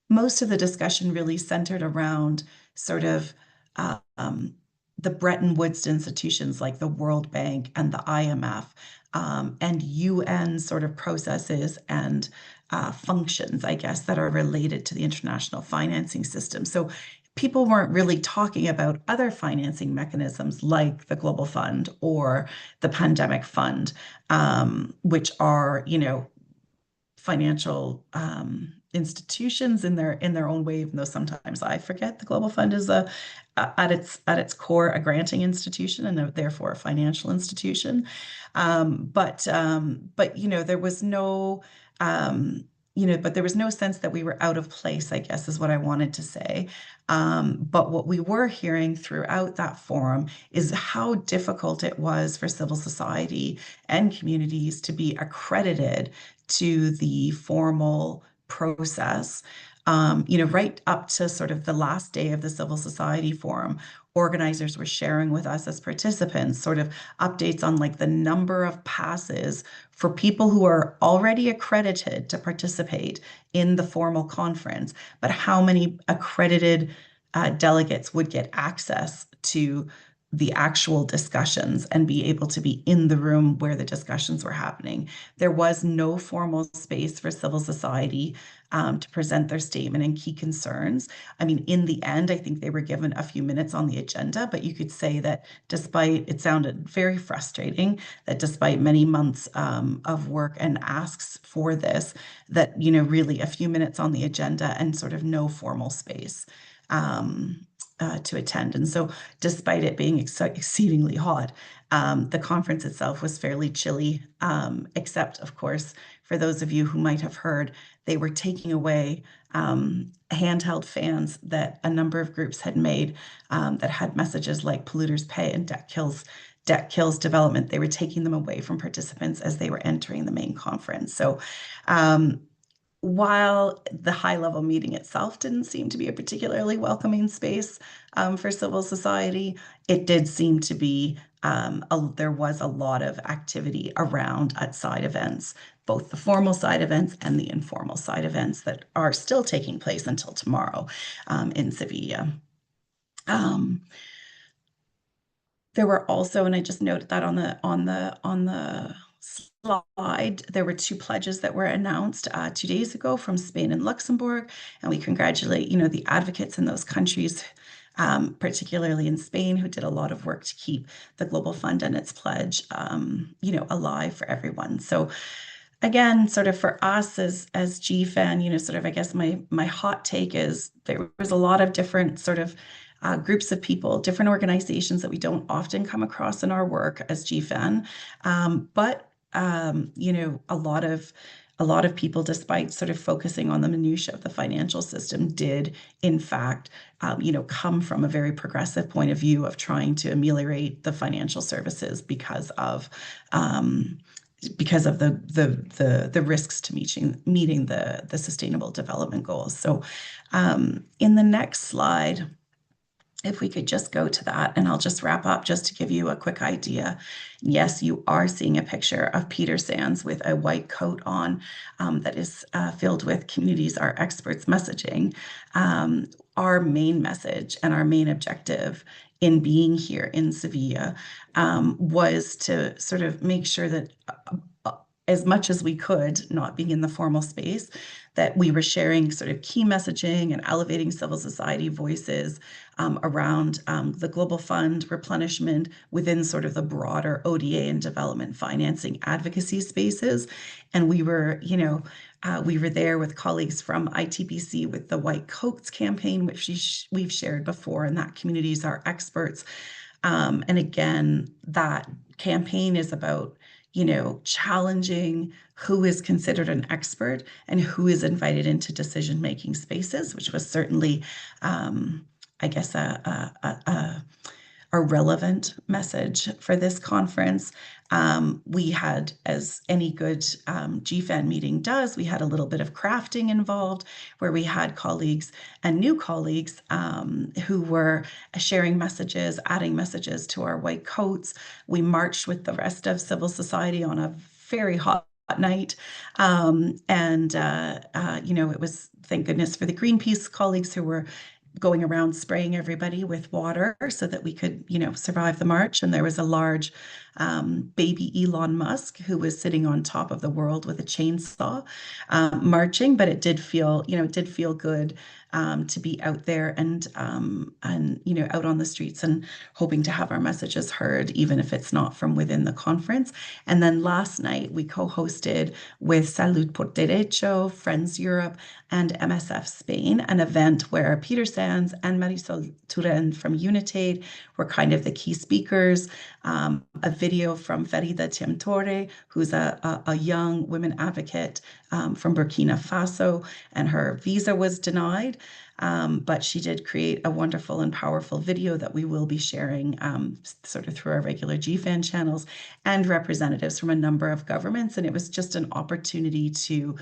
the discussion really centered around sort of the Bretton Woods institutions like the World Bank and the IMF, and UN sort of processes and functions, I guess, that are related to the international financing system. So people weren't really talking about other financing mechanisms like the Global Fund or the Pandemic Fund, which are, financial institutions in their own way, even though sometimes I forget the Global Fund is at its core a granting institution and therefore a financial institution. But there was no but there was no sense that we were out of place, I guess, is what I wanted to say. But what we were hearing throughout that forum is how difficult it was for civil society and communities to be accredited to the formal process. Right up to sort of the last day of the Civil Society Forum, organizers were sharing with us as participants sort of updates on the number of passes for people who are already accredited to participate in the formal conference, but how many accredited delegates would get access to the actual discussions and be able to be in the room where the discussions were happening. There was no formal space for civil society to present their statement and key concerns. I mean, in the end, I think they were given a few minutes on the agenda, but you could say that it sounded very frustrating that despite many months of work and asks for this, that, really a few minutes on the agenda and sort of no formal space to attend. And so despite it being exceedingly hot, the conference itself was fairly chilly, except, of course, for those of you who might have heard, they were taking away handheld fans that a number of groups had made that had messages like polluters pay and debt kills development. They were taking them away from participants as they were entering the main conference. So while the high-level meeting itself didn't seem to be a particularly welcoming space for civil society, it did seem to be, there was a lot of activity around at side events, both the formal side events and the informal side events that are still taking place until tomorrow in Sevilla. There were also, and I just noted that on the slide, there were 2 pledges that were announced 2 days ago from Spain and Luxembourg, and we congratulate, the advocates in those countries, particularly in Spain, who did a lot of work to keep the Global Fund and its pledge, alive for everyone. So again, sort of for us as GFAN, sort of, I guess my hot take is there was a lot of different sort of groups of people, different organizations that we don't often come across in our work as GFAN, but a lot of people, despite sort of focusing on the minutiae of the financial system, did in fact, come from a very progressive point of view of trying to ameliorate the financial services because of the risks to meeting the sustainable development goals. So in the next slide, if we could just go to that, and I'll just wrap up just to give you a quick idea. Yes, you are seeing a picture of Peter Sands with a white coat on that is filled with communities are experts messaging. Our main message and our main objective in being here in Sevilla was to sort of make sure that as much as we could, not being in the formal space, that we were sharing sort of key messaging and elevating civil society voices around the Global Fund replenishment within sort of the broader ODA and development financing advocacy spaces. And we were, we were there with colleagues from ITBC with the White Coats campaign, which we've shared before, and that communities are experts. And again, that campaign is about challenging who is considered an expert and who is invited into decision-making spaces, which was certainly, I guess, a relevant message for this conference. We had, as any good GFAN meeting does, we had a little bit of crafting involved, where we had colleagues and new colleagues who were sharing messages, adding messages to our white coats. We marched with the rest of civil society on a very hot night. It was, thank goodness for the Greenpeace colleagues who were going around spraying everybody with water so that we could, survive the march. And there was a large baby Elon Musk who was sitting on top of the world with a chainsaw marching. But it did feel, good to be out there and out on the streets and hoping to have our messages heard, even if it's not from within the conference. And then last night we co-hosted with Salud por Derecho, Friends Europe, and MSF Spain, an event where Peter Sands and Marisol Turen from Unitate were kind of the key speakers. A video from Ferida Tiamtore, who's a young women advocate from Burkina Faso, and her visa was denied. But she did create a wonderful and powerful video that we will be sharing sort of through our regular GFAN channels, and representatives from a number of governments. And it was just an opportunity to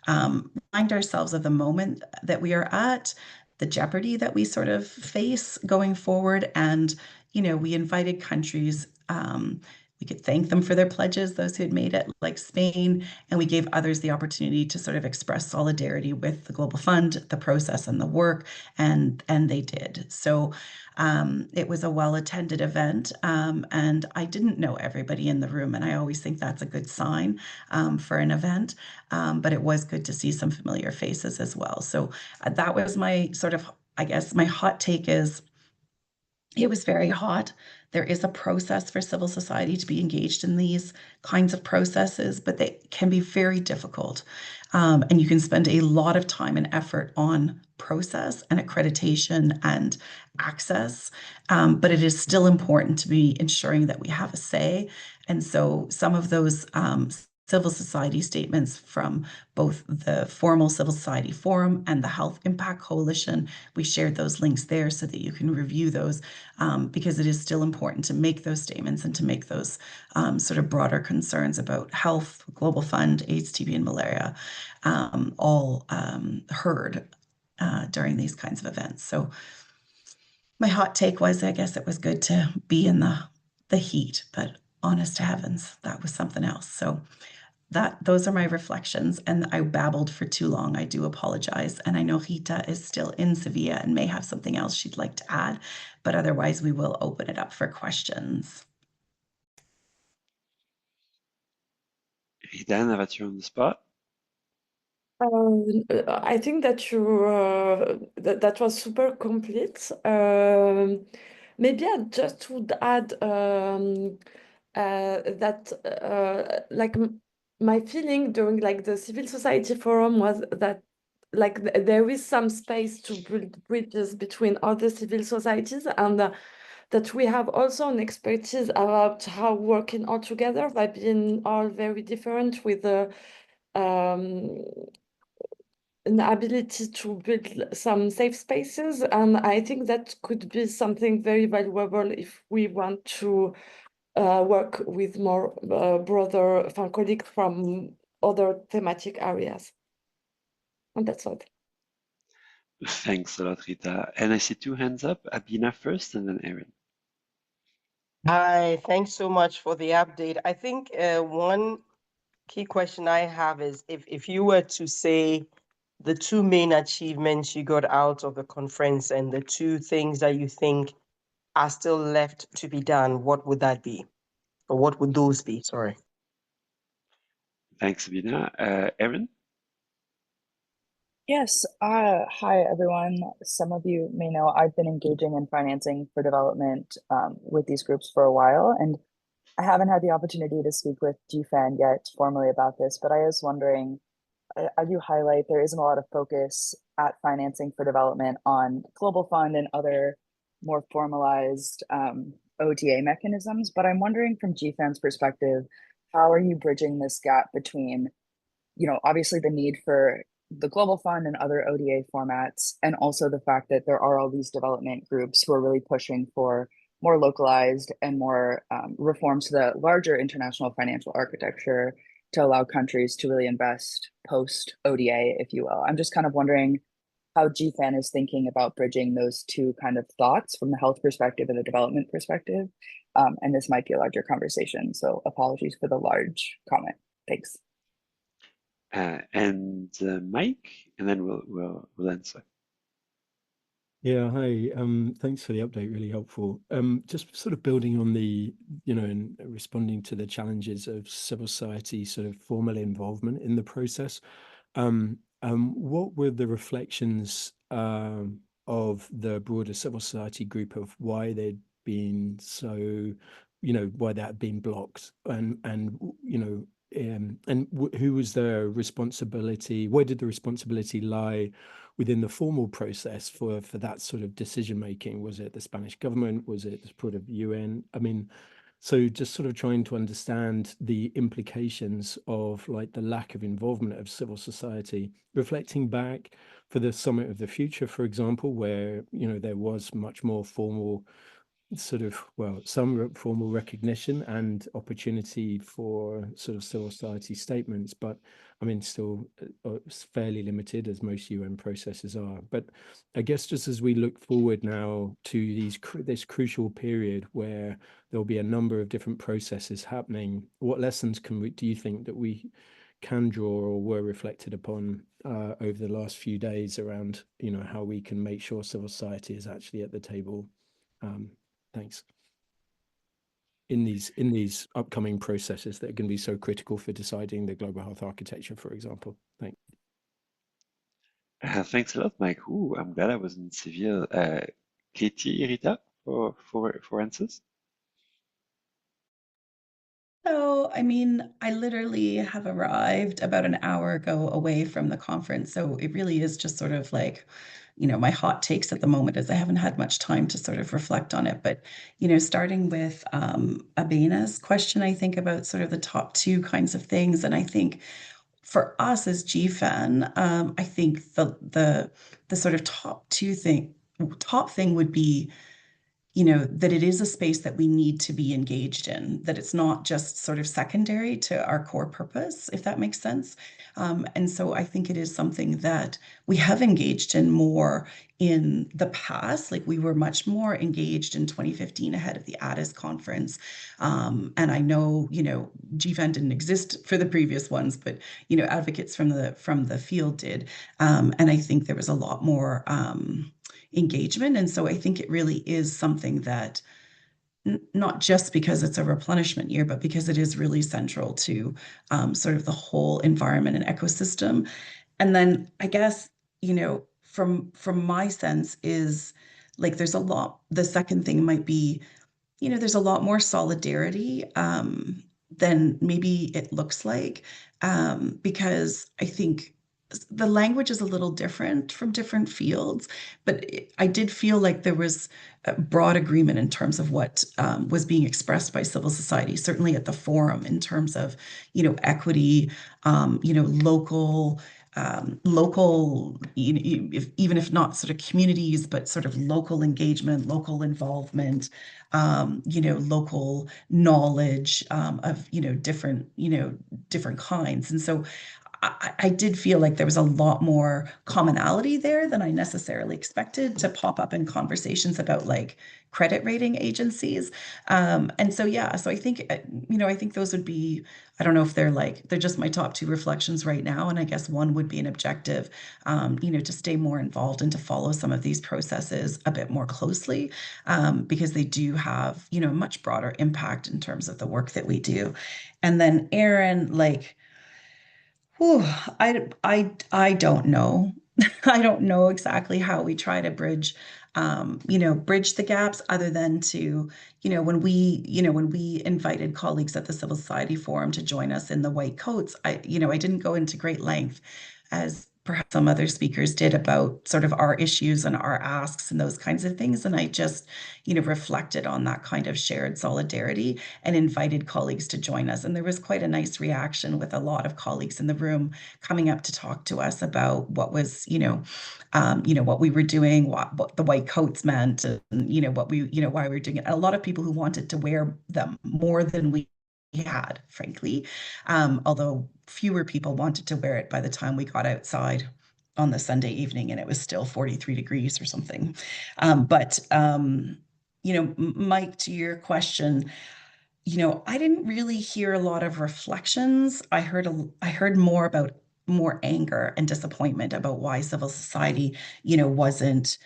remind ourselves of the moment that we are at, the jeopardy that we sort of face going forward. And, we invited countries, we could thank them for their pledges, those who had made it, like Spain, and we gave others the opportunity to sort of express solidarity with the Global Fund, the process and the work, and they did. So it was a well-attended event, and I didn't know everybody in the room, and I always think that's a good sign for an event, but it was good to see some familiar faces as well. So that was my sort of, I guess, my hot take is, it was very hot. There is a process for civil society to be engaged in these kinds of processes, but they can be very difficult. And you can spend a lot of time and effort on process and accreditation and access, but it is still important to be ensuring that we have a say. And so some of those civil society statements from both the formal civil society forum and the Health Impact Coalition. We shared those links there so that you can review those, because it is still important to make those statements and to make those sort of broader concerns about health, Global Fund, AIDS, TB, and malaria, all heard during these kinds of events. So my hot take was, I guess it was good to be in the heat, but honest to heavens, that was something else. So those are my reflections, and I babbled for too long. I do apologize. And I know Rita is still in Sevilla and may have something else she'd like to add, but otherwise we will open it up for questions. Rita, now that you're on the spot. I think that that was super complete. Maybe I just would add that like my feeling during like the civil society forum was that like there is some space to build bridges between other civil societies, and that we have also an expertise about how working all together by being all very different with an ability to build some safe spaces. And I think that could be something very valuable if we want to work with more broader colleagues from other thematic areas. And that's all. Thanks a lot, Rita. And I see two hands up, Abina first and then Erin. Hi, thanks so much for the update. I think one key question I have is if you were to say the two main achievements you got out of the conference and the two things that you think are still left to be done, what would that be? Or what would those be? Sorry. Thanks, Abina. Erin? Yes, hi everyone. Some of you may know I've been engaging in financing for development with these groups for a while, and I haven't had the opportunity to speak with GFAN yet formally about this, but I was wondering, as you highlight, there isn't a lot of focus at financing for development on Global Fund and other more formalized ODA mechanisms, but I'm wondering from GFAN's perspective, how are you bridging this gap between, obviously the need for the Global Fund and other ODA formats, and also the fact that there are all these development groups who are really pushing for more localized and more reforms to the larger international financial architecture to allow countries to really invest post ODA, if you will. I'm just kind of wondering how GFAN is thinking about bridging those two kind of thoughts from the health perspective and the development perspective. And this might be a larger conversation, so apologies for the large comment. Thanks. And Mike, and then we'll answer. Yeah, hi. Thanks for the update, really helpful. Just sort of building on the, and responding to the challenges of civil society sort of formal involvement in the process. What were the reflections of the broader civil society group of why they'd been so, why that had been blocked, and who was the responsibility? Where did the responsibility lie within the formal process for that sort of decision making? Was it the Spanish government? Was it the support of UN? I mean, so just sort of trying to understand the implications of like the lack of involvement of civil society, reflecting back for the Summit of the Future, for example, where, there was much more formal sort of, some formal recognition and opportunity for sort of civil society statements, but I mean, still fairly limited, as most UN processes are. But I guess just as we look forward now to this crucial period where there'll be a number of different processes happening, what lessons do you think that we can draw or were reflected upon over the last few days around, how we can make sure civil society is actually at the table? Thanks. In these upcoming processes that are going to be so critical for deciding the global health architecture, for example. Thanks. Thanks a lot, Mike. Ooh, I'm glad I was in Seville. Katie, Rita, for answers. So, I mean, I literally have arrived about an hour ago away from the conference. So it really is just sort of like, my hot takes at the moment is I haven't had much time to sort of reflect on it. But, starting with Abena's question, I think about sort of the top two kinds of things. And I think for us as GFAN, I think the sort of top thing would be that it is a space that we need to be engaged in, that it's not just sort of secondary to our core purpose, if that makes sense. And so I think it is something that we have engaged in more in the past. Like we were much more engaged in 2015 ahead of the ADIS conference. And I know, GFAN didn't exist for the previous ones, but, advocates from the field did. And I think there was a lot more engagement. And so I think it really is something that not just because it's a replenishment year, but because it is really central to sort of the whole environment and ecosystem. And then I guess, from my sense is like there's a lot, the second thing might be, there's a lot more solidarity than maybe it looks like, because I think the language is a little different from different fields, but I did feel like there was a broad agreement in terms of what was being expressed by civil society, certainly at the forum, in terms of, equity, local, even if not sort of communities, but sort of local engagement, local involvement, local knowledge of, different kinds. And so I did feel like there was a lot more commonality there than I necessarily expected to pop up in conversations about like credit rating agencies. And so, yeah, so I think, I think those would be, I don't know if they're just my top two reflections right now. And I guess one would be an objective, to stay more involved and to follow some of these processes a bit more closely, because they do have, much broader impact in terms of the work that we do. And then Aaron, like, whew, I don't know. I don't know exactly how we try to bridge the gaps other than to, when we invited colleagues at the Civil Society Forum to join us in the white coats, I didn't go into great length as perhaps some other speakers did about sort of our issues and our asks and those kinds of things. And I just, reflected on that kind of shared solidarity and invited colleagues to join us. And there was quite a nice reaction with a lot of colleagues in the room coming up to talk to us about what was, what we were doing, what the white coats meant, and, what we, why we were doing it. And a lot of people who wanted to wear them more than we had, frankly, although fewer people wanted to wear it by the time we got outside on the Sunday evening and it was still 43 degrees or something. But Mike, to your question, I didn't really hear a lot of reflections. I heard more anger and disappointment about why civil society, wasn't,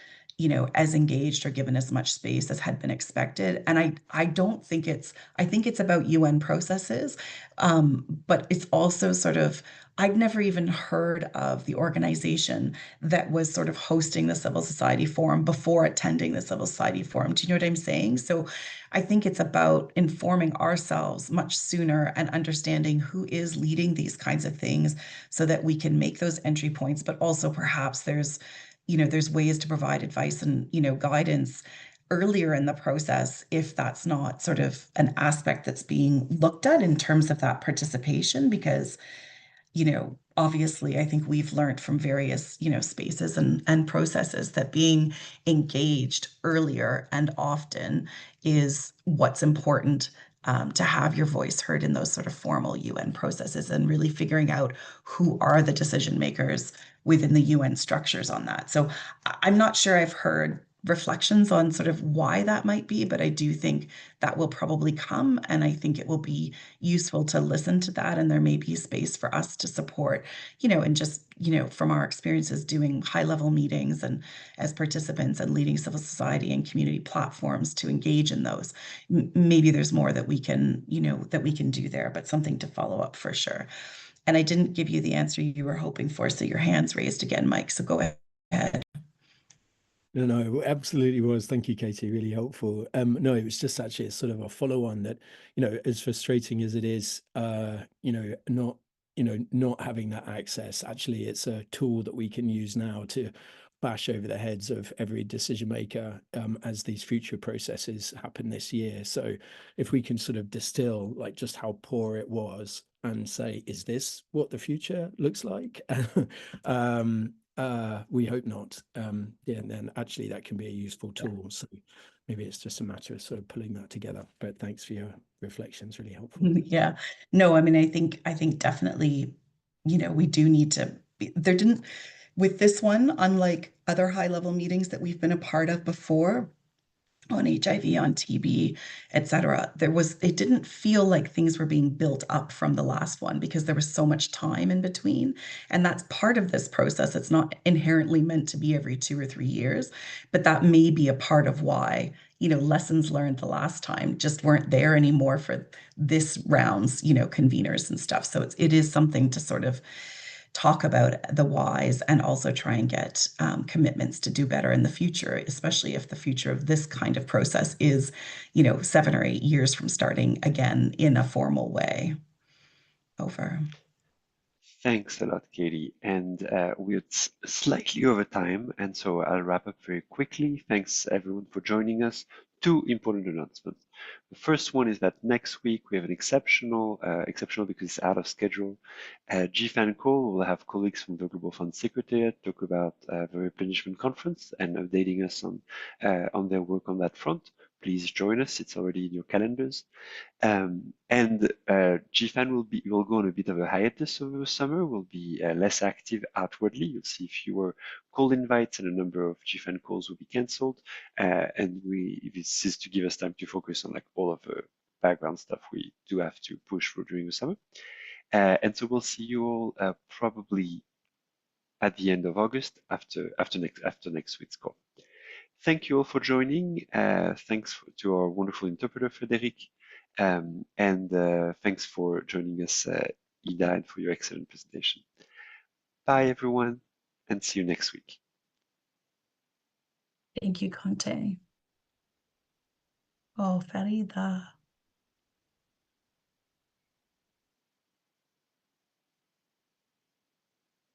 as engaged or given as much space as had been expected. And I think it's about UN processes, but it's also sort of, I'd never even heard of the organization that was sort of hosting the Civil Society Forum before attending the Civil Society Forum. Do you know what I'm saying? So I think it's about informing ourselves much sooner and understanding who is leading these kinds of things so that we can make those entry points, but also perhaps there's ways to provide advice and, guidance earlier in the process if that's not sort of an aspect that's being looked at in terms of that participation, because obviously, I think we've learned from various, spaces and processes that being engaged earlier and often is what's important, to have your voice heard in those sort of formal UN processes and really figuring out who are the decision makers within the UN structures on that. So I'm not sure I've heard reflections on sort of why that might be, but I do think that will probably come. And I think it will be useful to listen to that. And there may be space for us to support, and just, from our experiences doing high level meetings and as participants and leading civil society and community platforms to engage in those. Maybe there's more that we can, do there, but something to follow up for sure. And I didn't give you the answer you were hoping for. So your hand's raised again, Mike. So go ahead. No, it absolutely was. Thank you, Katie. Really helpful. No, it was just actually sort of a follow-on that, as frustrating as it is, not having that access. Actually, it's a tool that we can use now to bash over the heads of every decision maker as these future processes happen this year. So if we can sort of distill like just how poor it was and say, is this what the future looks like? We hope not. And then actually that can be a useful tool. So maybe it's just a matter of sort of pulling that together. But thanks for your reflections, really helpful. Yeah. No, I mean, I think definitely, we do need to with this one, unlike other high-level meetings that we've been a part of before, on HIV, on TB, etc. It didn't feel like things were being built up from the last one because there was so much time in between. And that's part of this process. It's not inherently meant to be every 2 or 3 years, but that may be a part of why, lessons learned the last time just weren't there anymore for this round's, conveners and stuff. So it is something to sort of talk about the whys and also try and get commitments to do better in the future, especially if the future of this kind of process is, 7 or 8 years from starting again in a formal way. Over. Thanks a lot, Katie. And we're slightly over time, and so I'll wrap up very quickly. Thanks everyone for joining us. 2 important announcements. The first one is that next week we have an exceptional because it's out of schedule. GFAN call. We'll have colleagues from the Global Fund Secretariat talk about the replenishment conference and updating us on their work on that front. Please join us. It's already in your calendars. And GFAN will go on a bit of a hiatus over the summer. Will be less active outwardly. You'll see fewer call invites, and a number of GFAN calls will be cancelled. And this is to give us time to focus on like all of the background stuff we do have to push through during the summer. And so we'll see you all probably at the end of August after next week's call. Thank you all for joining. Thanks to our wonderful interpreter, Frederic. And thanks for joining us, Ida, and for your excellent presentation. Bye, everyone, and see you next week. Thank you, Conte. Oh, Farida.